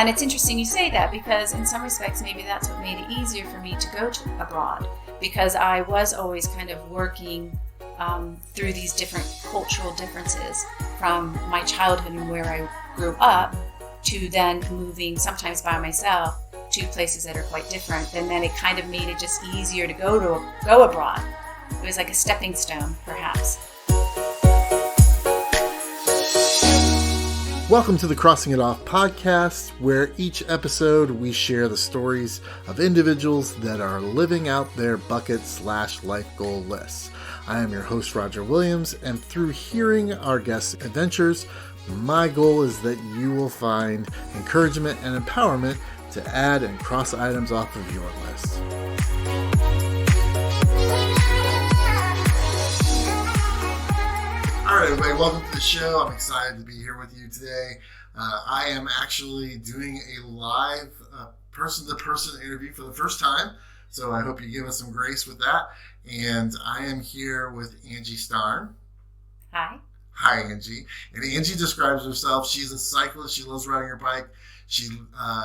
Yeah, and it's interesting you say that, because in some respects, maybe that's what made it easier for me to go abroad, because I was always kind of working through these different cultural differences from my childhood and where I grew up to then moving sometimes by myself to places that are quite different. And then it kind of made it just easier to go abroad. It was like a stepping stone, perhaps. Welcome to the Crossing It Off podcast, where each episode we share the stories of individuals that are living out their bucket/life goal lists. I am your host, Roger Williams, and through hearing our guests' adventures, my goal is that you will find encouragement and empowerment to add and cross items off of your list. All right, everybody, welcome to the show. I'm excited to be here with you today. I am actually doing a live person-to-person interview for the first time, so I hope you give us some grace with that. And I am here with Angie Starn. Hi. Hi, Angie. And Angie describes herself. She's a cyclist. She loves riding her bike. She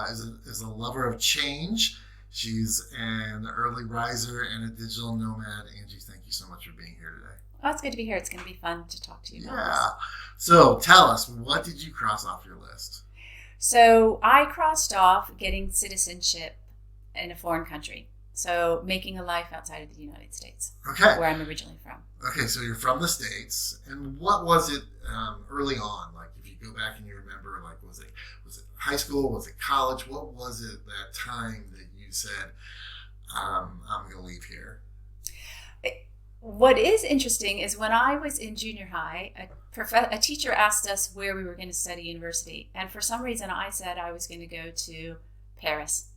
is a lover of change. She's an early riser and a digital nomad. Angie, thank you so much for being here today. Oh, it's good to be here. It's going to be fun to talk to you about this. So tell us, what did you cross off your list? So I crossed off getting citizenship in a foreign country. So making a life outside of the United States, okay, where I'm originally from. Okay, so you're from the States. And what was it early on? Like, if you go back and you remember, like, was it high school? Was it college? What was it that time that you said, I'm going to leave here? What is interesting is when I was in junior high, a teacher asked us where we were going to study university. And for some reason, I said I was going to go to Paris.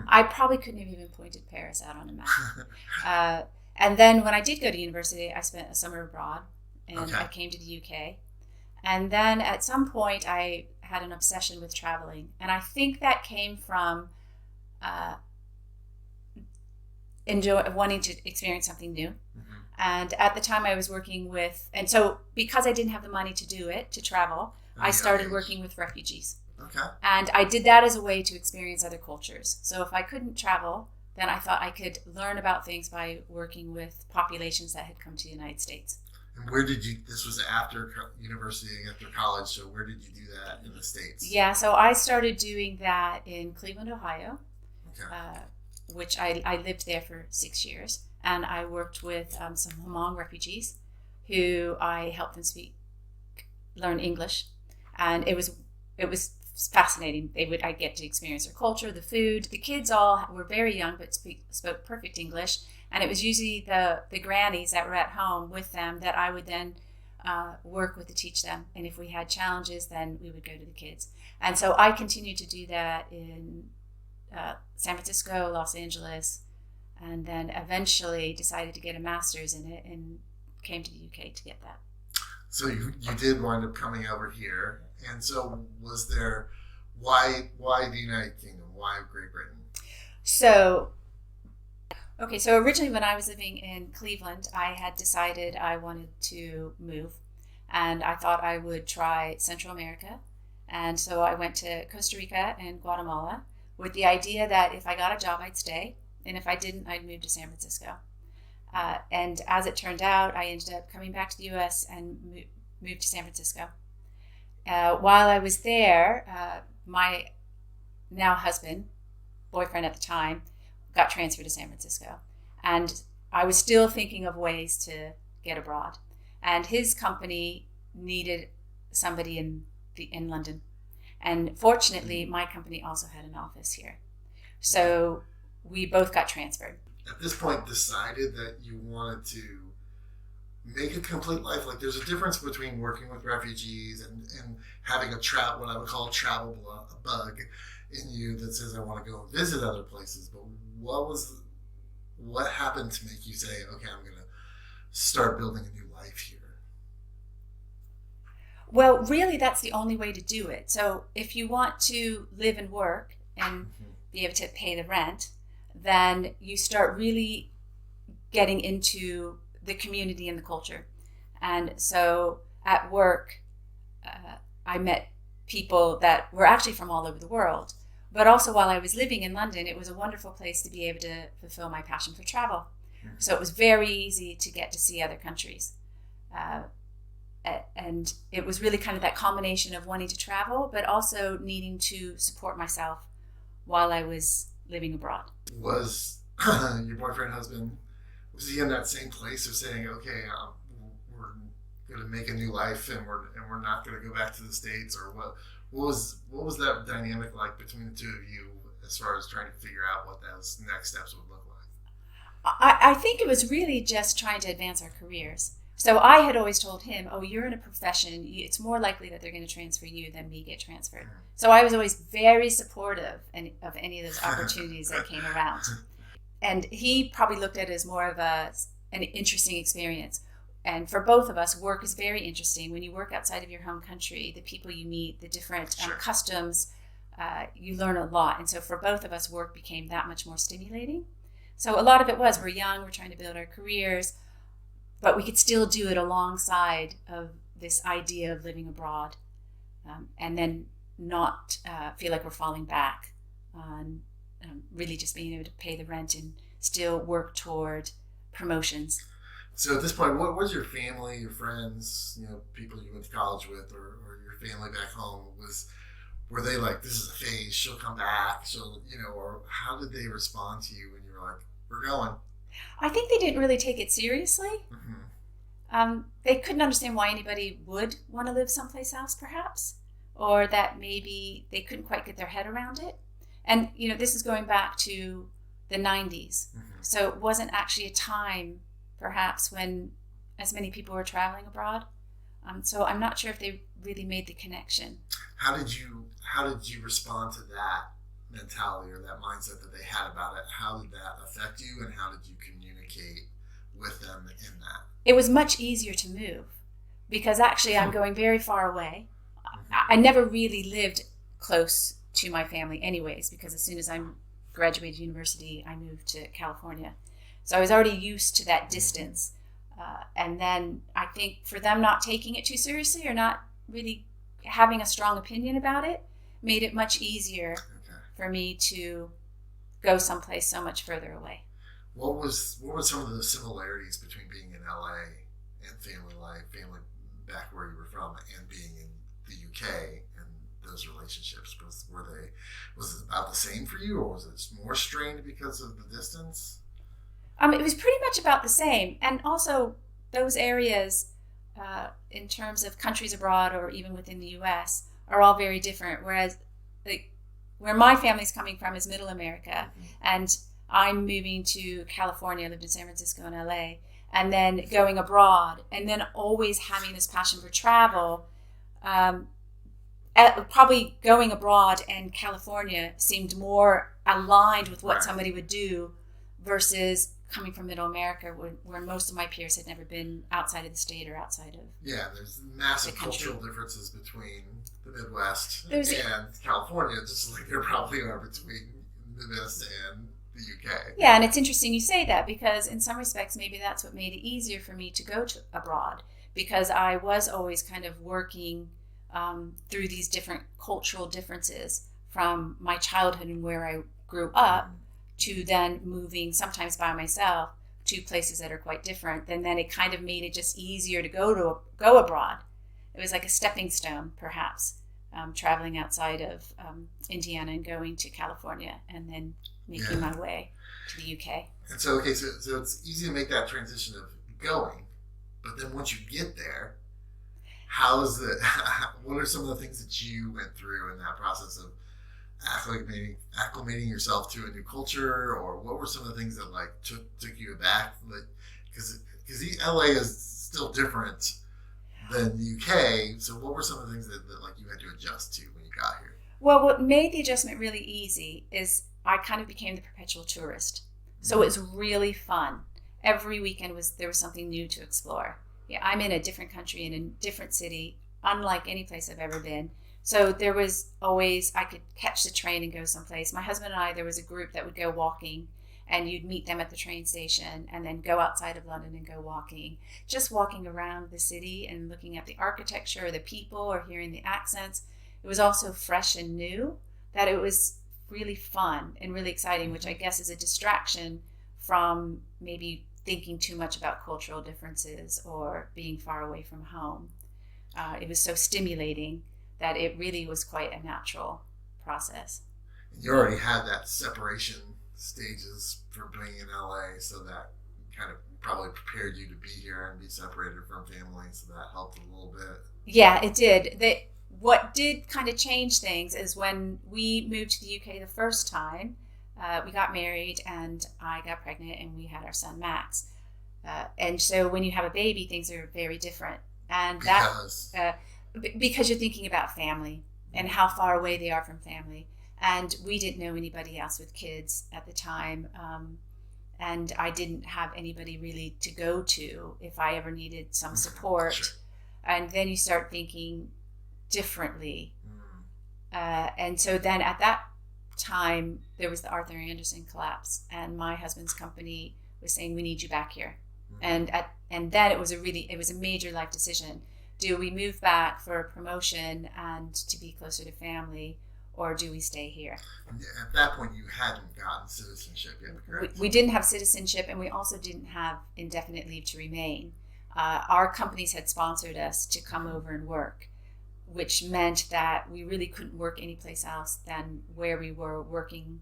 I probably couldn't have even pointed Paris out on a map. And then when I did go to university, I spent a summer abroad, and I came to the UK. And then at some point, I had an obsession with traveling. And I think that came from wanting to experience something new. And at the time I was working with, and so because I didn't have the money to do it, to travel, I started working with refugees. Okay. And I did that as a way to experience other cultures. So if I couldn't travel, then I thought I could learn about things by working with populations that had come to the United States. And where did you, this was after university, after college, so where did you do that in the States? Yeah, so I started doing that in Cleveland, Ohio, which I lived there for 6 years. And I worked with some Hmong refugees who I helped them learn English. And it was fascinating. I'd get to experience their culture, the food. The kids all were very young, but spoke perfect English. And it was usually the grannies that were at home with them that I would then work with to teach them. And if we had challenges, then we would go to the kids. And so I continued to do that in San Francisco, Los Angeles, and then eventually decided to get a master's in it and came to the UK to get that. So you did wind up coming over here. And so was there, why the United Kingdom? Why Great Britain? So originally when I was living in Cleveland, I had decided I wanted to move. And I thought I would try Central America. And so I went to Costa Rica and Guatemala with the idea that if I got a job, I'd stay. And if I didn't, I'd move to San Francisco. And as it turned out, I ended up coming back to the U.S. and moved to San Francisco. While I was there, my now husband, boyfriend at the time, got transferred to San Francisco. And I was still thinking of ways to get abroad. And his company needed somebody in London. And fortunately, my company also had an office here. So we both got transferred. At this point, decided that you wanted to make a complete life. Like, there's a difference between working with refugees and having what I would call a travel bug in you that says, I want to go and visit other places. But what happened to make you say, okay, I'm going to start building a new life here? Well, really, that's the only way to do it. So if you want to live and work and be able to pay the rent, then you start really getting into the community and the culture. And so at work, I met people that were actually from all over the world. But also while I was living in London, it was a wonderful place to be able to fulfill my passion for travel. So it was very easy to get to see other countries. And it was really kind of that combination of wanting to travel, but also needing to support myself while I was living abroad. Was your boyfriend, husband, was he in that same place of saying, okay, we're going to make a new life and we're not going to go back to the States? Or what was that dynamic like between the two of you as far as trying to figure out what those next steps would look like? I think it was really just trying to advance our careers. So I had always told him, oh, you're in a profession, it's more likely that they're going to transfer you than me get transferred. So I was always very supportive of any of those opportunities that came around. And he probably looked at it as more of an interesting experience. And for both of us, work is very interesting. When you work outside of your home country, the people you meet, the different customs, you learn a lot. And so for both of us, work became that much more stimulating. So a lot of it was, we're young, we're trying to build our careers, but we could still do it alongside of this idea of living abroad, and then not feel like we're falling back on really just being able to pay the rent and still work toward promotions. So at this point, what was your family, your friends, people you went to college with, or your family back home, were they like, this is a phase, she'll come back, or how did they respond to you when you were like, we're going? I think they didn't really take it seriously. Mm-hmm. They couldn't understand why anybody would want to live someplace else, perhaps, or that maybe they couldn't quite get their head around it. And, this is going back to the 90s. Mm-hmm. So it wasn't actually a time, perhaps, when as many people were traveling abroad. So I'm not sure if they really made the connection. How did you respond to that mentality or that mindset that they had about it? How did that affect you, and how did you communicate with them in that? It was much easier to move because actually I'm going very far away. I never really lived close to my family anyways, because as soon as I graduated university, I moved to California. So I was already used to that distance. And then I think for them not taking it too seriously or not really having a strong opinion about it made it much easier for me to go someplace so much further away. What were some of the similarities between being in LA and family life, family back where you were from, and being in the UK and those relationships? Was it about the same for you, or was it more strained because of the distance? It was pretty much about the same. And also those areas, in terms of countries abroad or even within the US, are all very different. Whereas where my family's coming from is Middle America, and I'm moving to California. I lived in San Francisco and LA, and then going abroad, and then always having this passion for travel. Probably going abroad and California seemed more aligned with what somebody would do versus coming from Middle America, where most of my peers had never been outside of the state or outside of there's massive cultural differences between the Midwest and California, just like there probably are between the Midwest and the UK. Yeah, and it's interesting you say that, because in some respects maybe that's what made it easier for me to go to abroad, because I was always kind of working through these different cultural differences from my childhood and where I grew up to then moving sometimes by myself to places that are quite different. And then it kind of made it just easier to go abroad. It was like a stepping stone, perhaps, traveling outside of Indiana and going to California and then making my way to the UK. And so it's easy to make that transition of going, but then once you get there, what are some of the things that you went through in that process of acclimating yourself to a new culture, or what were some of the things that took you aback? Because LA is still different than the UK, so what were some of the things that you had to adjust to when you got here? Well, what made the adjustment really easy is I kind of became the perpetual tourist. So it was really fun. Every weekend there was something new to explore. Yeah, I'm in a different country, in a different city, unlike any place I've ever been. So there was always, I could catch the train and go someplace. My husband and I, there was a group that would go walking, and you'd meet them at the train station and then go outside of London and go walking. Just walking around the city and looking at the architecture or the people or hearing the accents. It was also fresh and new, that it was really fun and really exciting, which I guess is a distraction from maybe thinking too much about cultural differences or being far away from home. It was so stimulating that it really was quite a natural process. You already had that separation stages for being in LA, so that kind of probably prepared you to be here and be separated from family, so that helped a little bit. Yeah, it did. What did kind of change things is when we moved to the UK the first time, we got married and I got pregnant and we had our son Max. And so when you have a baby, things are very different. And because you're thinking about family and how far away they are from family. And we didn't know anybody else with kids at the time. And I didn't have anybody really to go to if I ever needed some support. Sure. And then you start thinking differently. And so then at that time, there was the Arthur Andersen collapse. And my husband's company was saying, we need you back here. And then it was a major life decision. Do we move back for a promotion and to be closer to family, or do we stay here? At that point, you hadn't gotten citizenship yet, correct? We didn't have citizenship, and we also didn't have indefinite leave to remain. Our companies had sponsored us to come over and work, which meant that we really couldn't work anyplace else than where we were working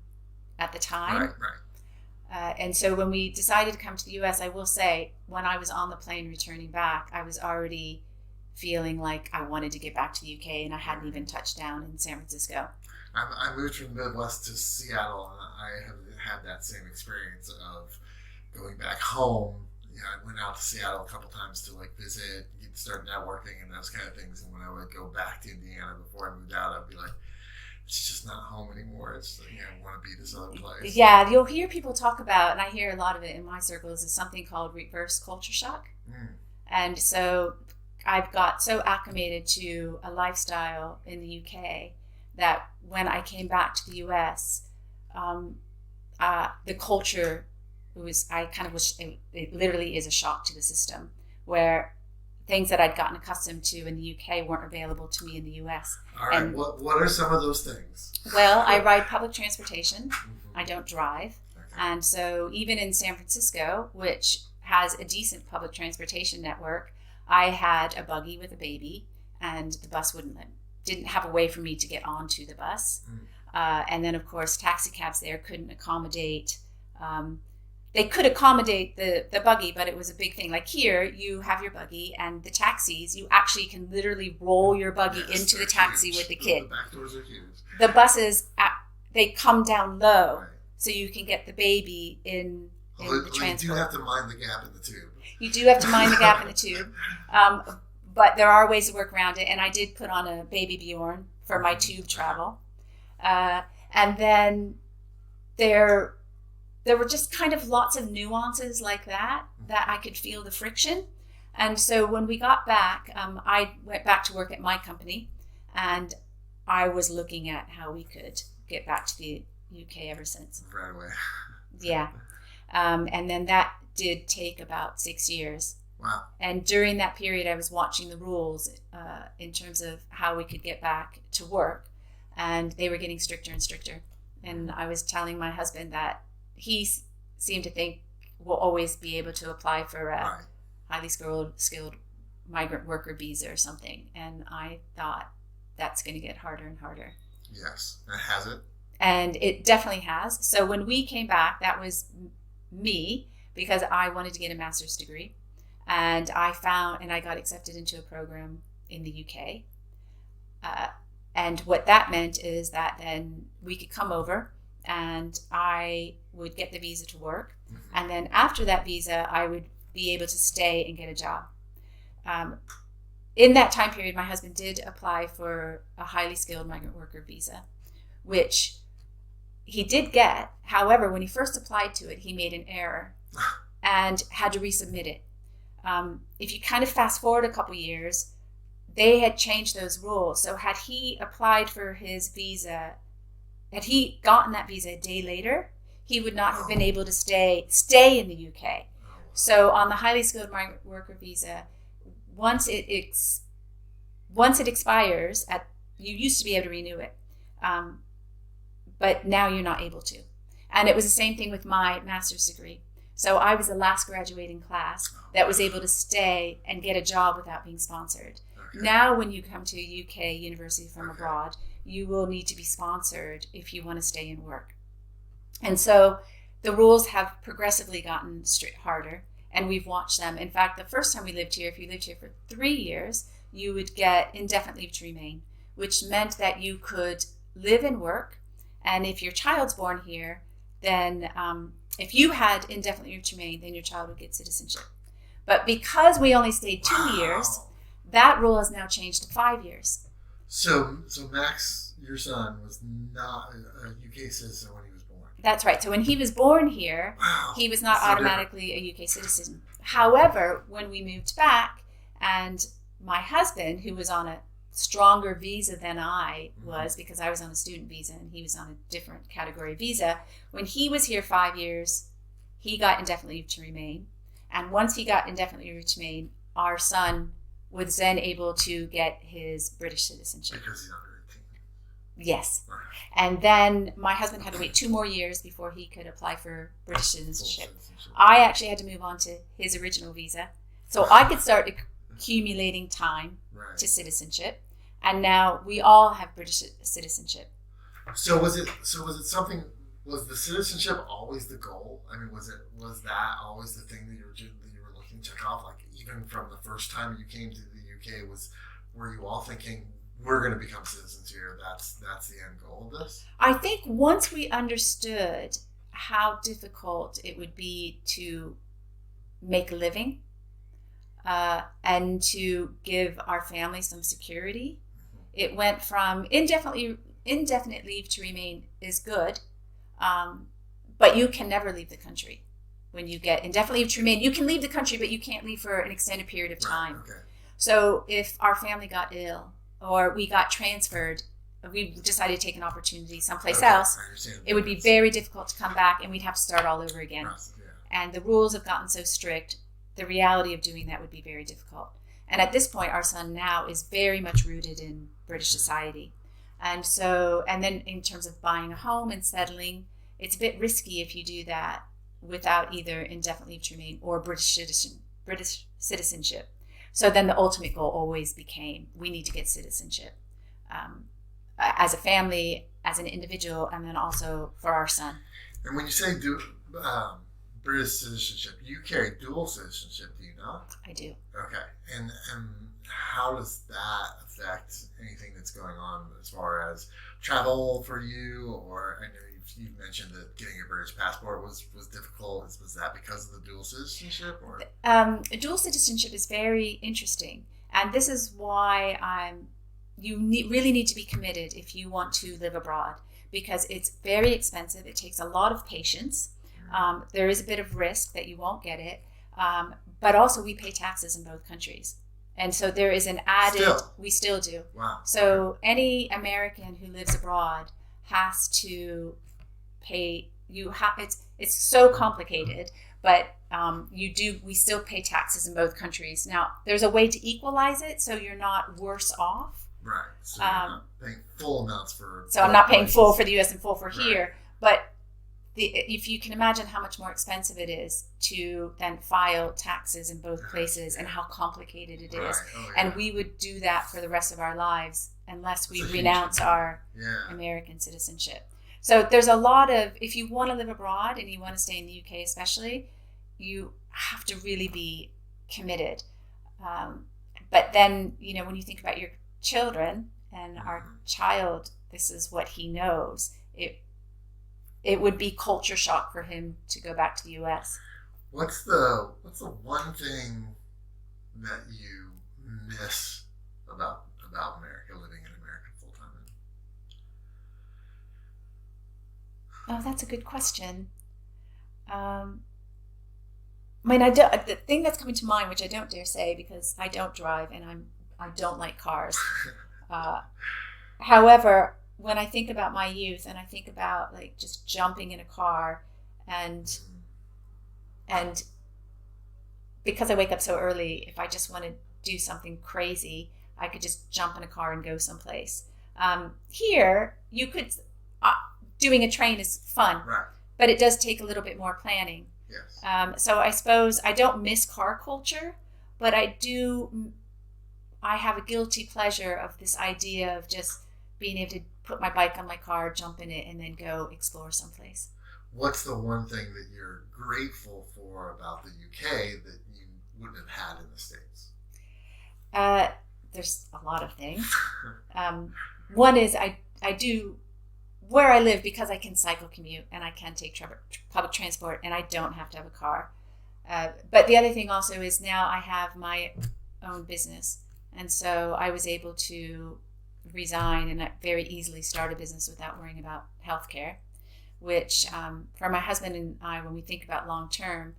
at the time. Right. And so when we decided to come to the U.S., I will say, when I was on the plane returning back, I was already feeling like I wanted to get back to the UK, and I hadn't even touched down in San Francisco. I moved from the Midwest to Seattle, and I have had that same experience of going back home. You know, I went out to Seattle a couple times to visit, start networking, and those kind of things. And when I would go back to Indiana before I moved out, I'd be like, it's just not home anymore. It's I want to be this other place. Yeah, you'll hear people talk about, and I hear a lot of it in my circles, is something called reverse culture shock. And so I've got so acclimated to a lifestyle in the UK that when I came back to the US, the culture it literally is a shock to the system, where things that I'd gotten accustomed to in the UK weren't available to me in the US. All right, and what are some of those things? Well, I ride public transportation. I don't drive. Okay. And so even in San Francisco, which has a decent public transportation network, I had a buggy with a baby, and the bus didn't have a way for me to get onto the bus. And then, of course, taxi cabs there couldn't accommodate. They could accommodate the buggy, but it was a big thing. Like here, you have your buggy, and the taxis, you actually can literally roll your buggy into the taxi with the kid. The back doors are huge. The buses, they come down low, so you can get the baby in the transport. You do have to mind the gap in the tube. You do have to mind the gap in the tube. But there are ways to work around it, and I did put on a baby Bjorn for my tube travel. And then there were just kind of lots of nuances like that I could feel the friction. And so when we got back, I went back to work at my company, and I was looking at how we could get back to the UK ever since. Right away. Yeah. And then that did take about 6 years. Wow. And during that period, I was watching the rules in terms of how we could get back to work, and they were getting stricter and stricter. And I was telling my husband that he seemed to think we'll always be able to apply for a highly skilled migrant worker visa or something. And I thought that's going to get harder and harder. Yes. And has it? And it definitely has. So when we came back, that was me, because I wanted to get a master's degree. And I got accepted into a program in the UK. And what that meant is that then we could come over, and I would get the visa to work. And then after that visa, I would be able to stay and get a job. In that time period, my husband did apply for a highly skilled migrant worker visa, which he did get. However, when he first applied to it, he made an error and had to resubmit it. If you kind of fast forward a couple years, they had changed those rules. So had he applied for his visa, had he gotten that visa a day later, he would not have been able to stay in the UK. So on the highly skilled migrant worker visa, once it expires, you used to be able to renew it. but now you're not able to. And it was the same thing with my master's degree. So I was the last graduating class that was able to stay and get a job without being sponsored. Okay. Now when you come to a UK university from abroad, you will need to be sponsored if you want to stay and work. And so the rules have progressively gotten harder, and we've watched them. In fact, the first time we lived here, if you lived here for 3 years, you would get indefinite leave to remain, which meant that you could live and work. And if your child's born here, then if you had indefinite leave to remain, then your child would get citizenship. But because we only stayed 2 years, that rule has now changed to 5 years. So Max, your son, was not a UK citizen when he was born. That's right. So when he was born here, he was not automatically a UK citizen. However, when we moved back, and my husband, who was on a stronger visa than I was, because I was on a student visa and he was on a different category visa, when he was here 5 years, he got indefinite leave to remain. And once he got indefinite leave to remain, our son was then able to get his British citizenship. Because he's under 18. Yes. And then my husband had to wait 2 more years before he could apply for British citizenship. I actually had to move on to his original visa. So I could start accumulating time to citizenship. And now we all have British citizenship. So was it something? Was the citizenship always the goal? I mean, was that always the thing that you were looking to check off? Like even from the first time you came to the UK, were you all thinking we're going to become citizens here? That's the end goal of this? I think once we understood how difficult it would be to make a living and to give our family some security, it went from indefinite leave to remain is good, but you can never leave the country. When you get indefinite leave to remain, you can leave the country, but you can't leave for an extended period of time. Right, okay. So if our family got ill or we got transferred, we decided to take an opportunity someplace else, it would be very difficult to come back and we'd have to start all over again. And the rules have gotten so strict, the reality of doing that would be very difficult. And at this point, our son now is very much rooted in British society. And then in terms of buying a home and settling, it's a bit risky if you do that without either indefinite leave to remain or British citizenship. So then the ultimate goal always became, we need to get citizenship as a family, as an individual, and then also for our son. And when you say British citizenship, you carry dual citizenship, do you not? I do. Okay. And how does that affect anything that's going on as far as travel for you? Or I know you've mentioned that getting a British passport was difficult. Was that because of the dual citizenship? Or dual citizenship is very interesting, and this is why you really need to be committed if you want to live abroad, because it's very expensive. It takes a lot of patience. There is a bit of risk that you won't get it, but also we pay taxes in both countries. And so there is an added, we still do. Wow. So any American who lives abroad has to pay, it's so complicated, but we still pay taxes in both countries. Now, there's a way to equalize it so you're not worse off. Right. So you're not paying full amounts for... So I'm not paying full for the U.S. and full for here, but if you can imagine how much more expensive it is to then file taxes in both places and how complicated it is. And we would do that for the rest of our lives unless we renounce our American citizenship. So there's a lot of, if you want to live abroad and you want to stay in the UK especially, you have to really be committed. But then, when you think about your children and our child, this is what he knows. It would be culture shock for him to go back to the U.S. What's the one thing that you miss about America, living in America full time? Oh, that's a good question. The thing that's coming to mind, which I don't dare say because I don't drive and I don't like cars. However, when I think about my youth and I think about like just jumping in a car and because I wake up so early, if I just want to do something crazy, I could just jump in a car and go someplace. Here, you could, doing a train is fun, Right. but it does take a little bit more planning. Yes. So I suppose I don't miss car culture, but I have a guilty pleasure of this idea of just being able to put my bike on my car, jump in it, and then go explore someplace. What's the one thing that you're grateful for about the UK that you wouldn't have had in the States? There's a lot of things. One is I do, where I live, because I can cycle commute and I can take public transport and I don't have to have a car. But the other thing also is now I have my own business. And so I was able to resign and very easily start a business without worrying about healthcare, which for my husband and I, when we think about long term,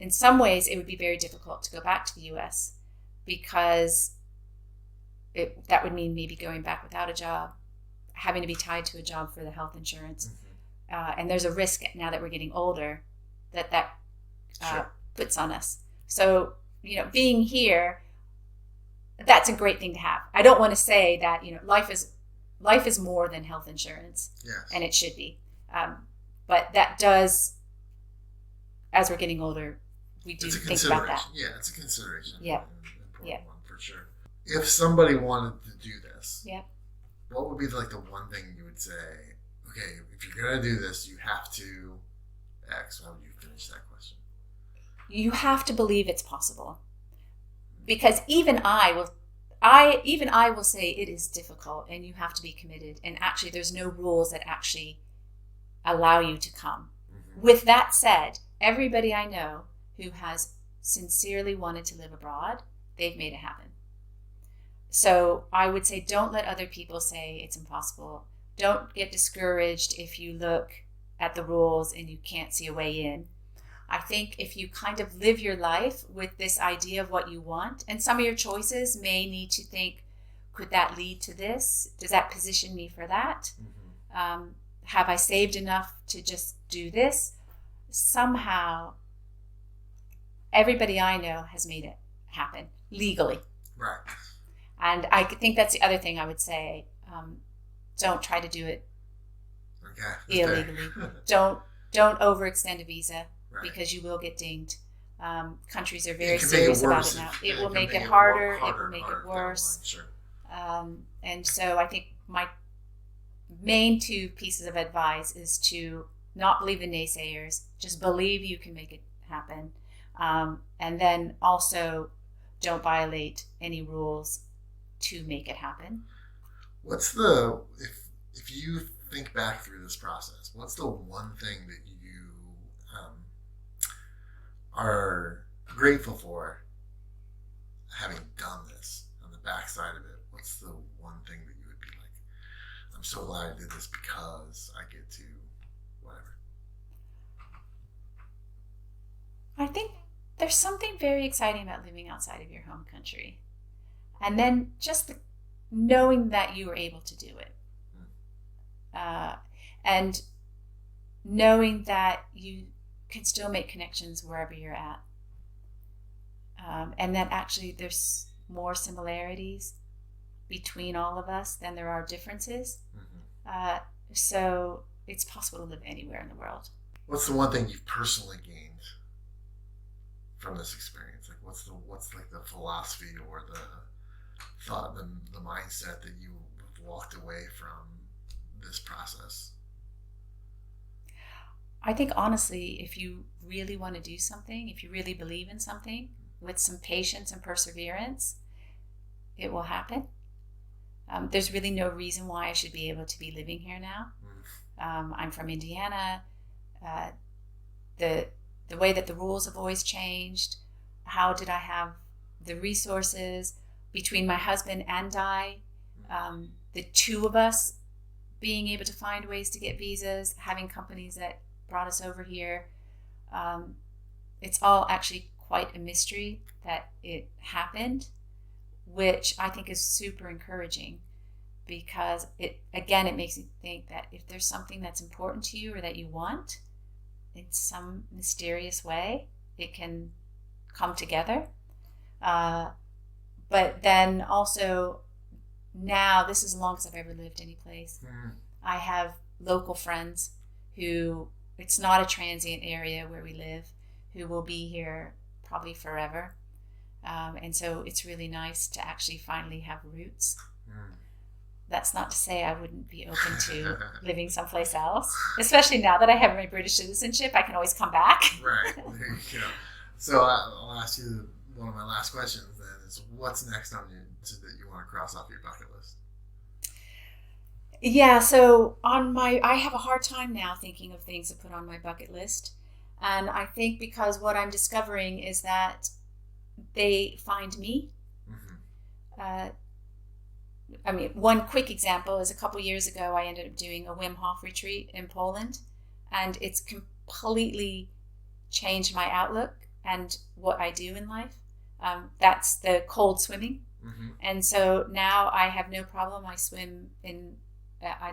in some ways it would be very difficult to go back to the US because that would mean maybe going back without a job, having to be tied to a job for the health insurance. Mm-hmm. And there's a risk now that we're getting older that Sure. puts on us. So, being here, that's a great thing to have. I don't want to say that, life is more than health insurance. Yes. And it should be. But that does, as we're getting older, we do think about that. Yeah, it's a consideration. Yeah. An important Yeah. one for sure. If somebody wanted to do this, yeah, what would be the one thing you would say, okay, if you're going to do this, you have to X? How would you finish that question? You have to believe it's possible. Because even I will say it is difficult and you have to be committed. And actually, there's no rules that actually allow you to come. Mm-hmm. With that said, everybody I know who has sincerely wanted to live abroad, they've made it happen. So I would say don't let other people say it's impossible. Don't get discouraged if you look at the rules and you can't see a way in. I think if you kind of live your life with this idea of what you want, and some of your choices may need to think, could that lead to this? Does that position me for that? Mm-hmm. Have I saved enough to just do this? Somehow, everybody I know has made it happen legally. Right. And I think that's the other thing I would say. Don't try to do it illegally. Don't overextend a visa. Right. Because you will get dinged. Countries are very serious about it now. It will make it harder. It will make it worse. Sure. And so I think my main two pieces of advice is to not believe the naysayers. Just believe you can make it happen. And then also don't violate any rules to make it happen. What's if you think back through this process, what's the one thing that you are grateful for having done this on the backside of it? What's the one thing that you would be like, I'm so glad I did this because I get to whatever? I think there's something very exciting about living outside of your home country. And then just knowing that you were able to do it. And knowing that you can still make connections wherever you're at. And that actually there's more similarities between all of us than there are differences. Mm-hmm. So it's possible to live anywhere in the world. What's the one thing you've personally gained from this experience? Like what's the philosophy or the thought, the mindset that you walked away from this process? I think honestly, if you really want to do something, if you really believe in something, with some patience and perseverance, it will happen. There's really no reason why I should be able to be living here now. I'm from Indiana. The way that the rules have always changed. How did I have the resources between my husband and I? The two of us being able to find ways to get visas, having companies that brought us over here. It's all actually quite a mystery that it happened, which I think is super encouraging because it makes me think that if there's something that's important to you or that you want in some mysterious way, it can come together. But then also now, this is the longest I've ever lived any place. I have local friends who, it's not a transient area where we live, who will be here probably forever. And so it's really nice to actually finally have roots. That's not to say I wouldn't be open to living someplace else, especially now that I have my British citizenship. I can always come back. Right. There you go. So I'll ask you one of my last questions then is, what's next on you that you want to cross off your bucket list? Yeah, so I have a hard time now thinking of things to put on my bucket list. And I think because what I'm discovering is that they find me. I mean, one quick example is a couple years ago, I ended up doing a Wim Hof retreat in Poland, and it's completely changed my outlook and what I do in life. That's the cold swimming. And so now I have no problem. I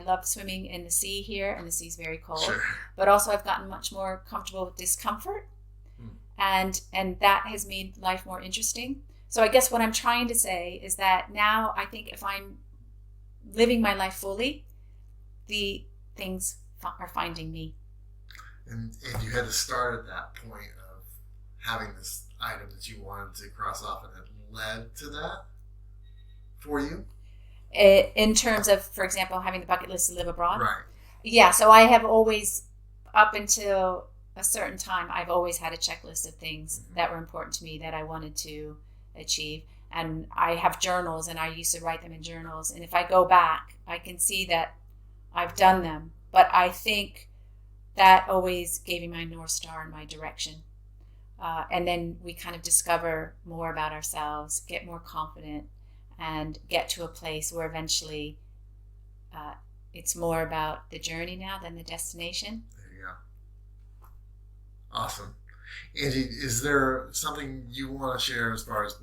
love swimming in the sea here, and the sea's very cold. Sure. But also I've gotten much more comfortable with discomfort, and that has made life more interesting. So I guess what I'm trying to say is that now I think if I'm living my life fully, the things are finding me. And you had to start at that point of having this item that you wanted to cross off, and it led to that for you? In terms of, for example, having the bucket list to live abroad? Right. Yeah, so I have always, up until a certain time, I've always had a checklist of things that were important to me that I wanted to achieve. And I have journals, and I used to write them in journals. And if I go back, I can see that I've done them. But I think that always gave me my North Star and my direction. And then we kind of discover more about ourselves, get more confident, and get to a place where eventually it's more about the journey now than the destination. There you go. Awesome. Angie, is there something you want to share as far as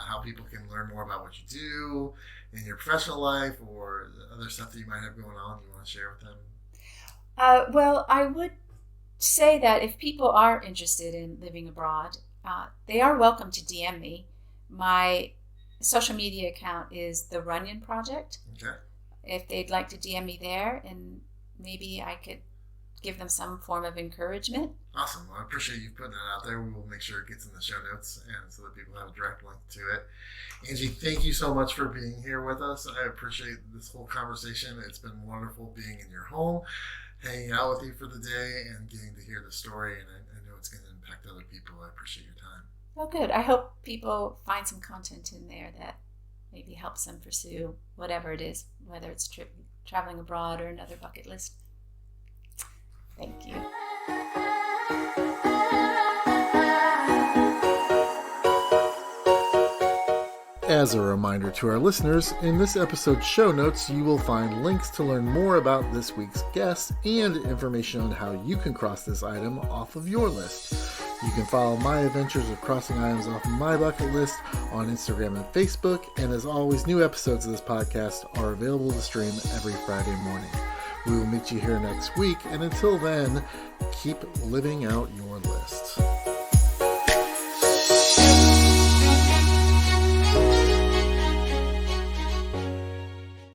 how people can learn more about what you do in your professional life, or other stuff that you might have going on you want to share with them? Well, I would say that if people are interested in living abroad, they are welcome to DM me. My social media account is The Runyon Project. Okay. If they'd like to DM me there, and maybe I could give them some form of encouragement. Awesome. Well, I appreciate you putting that out there. We will make sure it gets in the show notes, and so that people have a direct link to it. Angie, thank you so much for being here with us. I appreciate this whole conversation. It's been wonderful being in your home, hanging out with you for the day, and getting to hear the story. And I know it's going to impact other people. I appreciate your time. Well, good. I hope people find some content in there that maybe helps them pursue whatever it is, whether it's traveling abroad or another bucket list. Thank you. As a reminder to our listeners, in this episode's show notes, you will find links to learn more about this week's guest and information on how you can cross this item off of your list. You can follow my adventures of crossing items off my bucket list on Instagram and Facebook. And as always, new episodes of this podcast are available to stream every Friday morning. We will meet you here next week. And until then, keep living out your list.